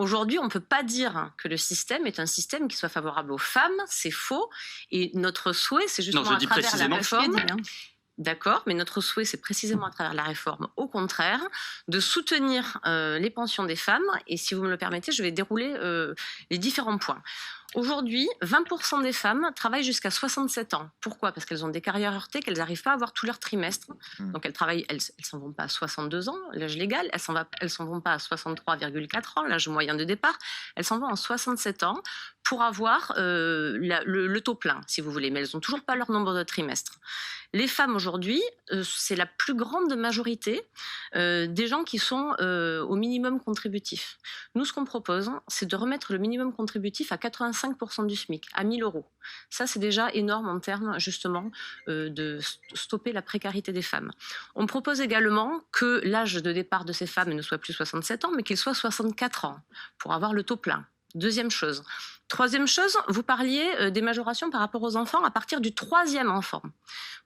Aujourd'hui, on ne peut pas dire que le système est un système qui soit favorable aux femmes, c'est faux. Et notre souhait, c'est justement Non, je dis à travers la précisément réforme. D'accord, mais notre souhait, c'est précisément à travers la réforme, au contraire, de soutenir les pensions des femmes. Et si vous me le permettez, je vais dérouler les différents points. Aujourd'hui, 20% des femmes travaillent jusqu'à 67 ans. Pourquoi? Parce qu'elles ont des carrières heurtées, qu'elles n'arrivent pas à avoir tout leur trimestre. Donc elles travaillent, elles s'en vont pas à 62 ans, l'âge légal, elles s'en vont pas à 63,4 ans, l'âge moyen de départ, elles s'en vont en 67 ans pour avoir le taux plein, si vous voulez, mais elles n'ont toujours pas leur nombre de trimestres. Les femmes aujourd'hui, c'est la plus grande majorité des gens qui sont au minimum contributif. Nous, ce qu'on propose, c'est de remettre le minimum contributif à 85% du SMIC, à 1 000 €. Ça, c'est déjà énorme en termes, justement, de stopper la précarité des femmes. On propose également que l'âge de départ de ces femmes ne soit plus 67 ans, mais qu'il soit 64 ans, pour avoir le taux plein. Deuxième chose. Troisième chose, vous parliez des majorations par rapport aux enfants à partir du 3e enfant.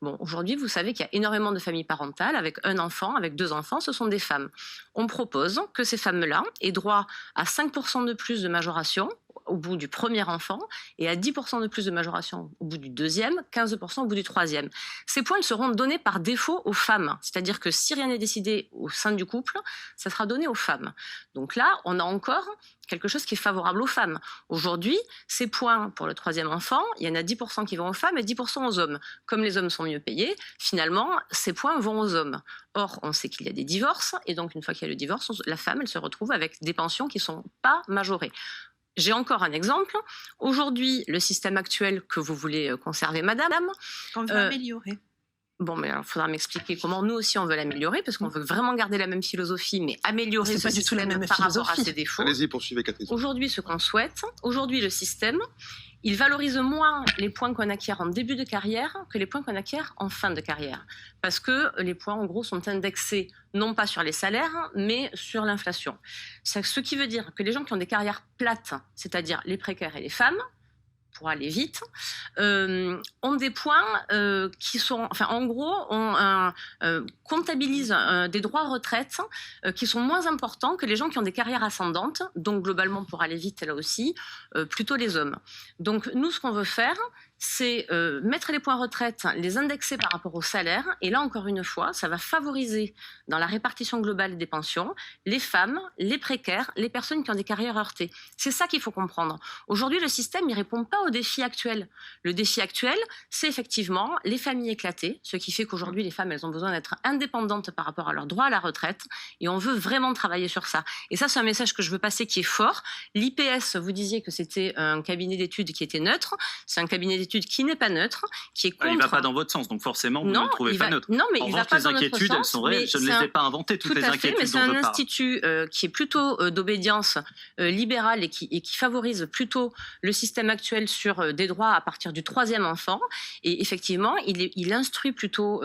Bon, aujourd'hui, vous savez qu'il y a énormément de familles parentales avec un enfant, avec 2 enfants, ce sont des femmes. On propose que ces femmes-là aient droit à 5% de plus de majoration au bout du 1er enfant et à 10% de plus de majoration au bout du 2e, 15% au bout du 3e. Ces points seront donnés par défaut aux femmes, c'est-à-dire que si rien n'est décidé au sein du couple, ça sera donné aux femmes. Donc là, on a encore quelque chose qui est favorable aux femmes. Aujourd'hui, ces points pour le 3e enfant, il y en a 10% qui vont aux femmes et 10% aux hommes. Comme les hommes sont mieux payés, finalement, ces points vont aux hommes. Or, on sait qu'il y a des divorces, et donc une fois qu'il y a le divorce, la femme, elle se retrouve avec des pensions qui ne sont pas majorées. J'ai encore un exemple. Aujourd'hui, le système actuel que vous voulez conserver, madame... On veut améliorer. Bon, mais il faudra m'expliquer comment nous aussi on veut l'améliorer, parce qu'on veut vraiment garder la même philosophie, mais améliorer pas du tout la même par rapport à philosophie. ses défauts. Allez-y, poursuivez, Catherine. Aujourd'hui, ce qu'on souhaite, aujourd'hui le système, il valorise moins les points qu'on acquiert en début de carrière que les points qu'on acquiert en fin de carrière. Parce que les points, en gros, sont indexés non pas sur les salaires, mais sur l'inflation. Ce qui veut dire que les gens qui ont des carrières plates, c'est-à-dire les précaires et les femmes, pour aller vite, ont des points qui sont, enfin en gros, comptabilisent des droits retraite qui sont moins importants que les gens qui ont des carrières ascendantes, donc globalement pour aller vite là aussi, plutôt les hommes. Donc nous, ce qu'on veut faire, c'est mettre les points retraite, les indexer par rapport au salaire, et là encore une fois, ça va favoriser dans la répartition globale des pensions les femmes, les précaires, les personnes qui ont des carrières heurtées. C'est ça qu'il faut comprendre. Aujourd'hui, le système ne répond pas au défi actuel. Le défi actuel, c'est effectivement les familles éclatées, ce qui fait qu'aujourd'hui, les femmes, elles ont besoin d'être indépendantes par rapport à leur droit à la retraite, et on veut vraiment travailler sur ça. Et ça, c'est un message que je veux passer qui est fort. L'IPS, vous disiez que c'était un cabinet d'études qui était neutre, c'est un cabinet d'études qui n'est pas neutre, qui est contre... Il ne va pas dans votre sens, donc forcément, vous ne le trouvez pas neutre. Non, mais en il revanche, va pas les dans notre inquiétudes, sens, elles sont réelles. Je ne les ai pas inventées, toutes les inquiétudes mais c'est dont je un parle. institut qui est plutôt d'obédience libérale et qui favorise plutôt le système actuel sur des droits à partir du 3e enfant. Et effectivement, il instruit plutôt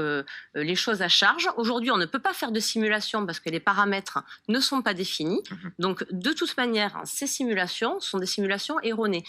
les choses à charge. Aujourd'hui, on ne peut pas faire de simulation parce que les paramètres ne sont pas définis. Donc, de toute manière, ces simulations sont des simulations erronées.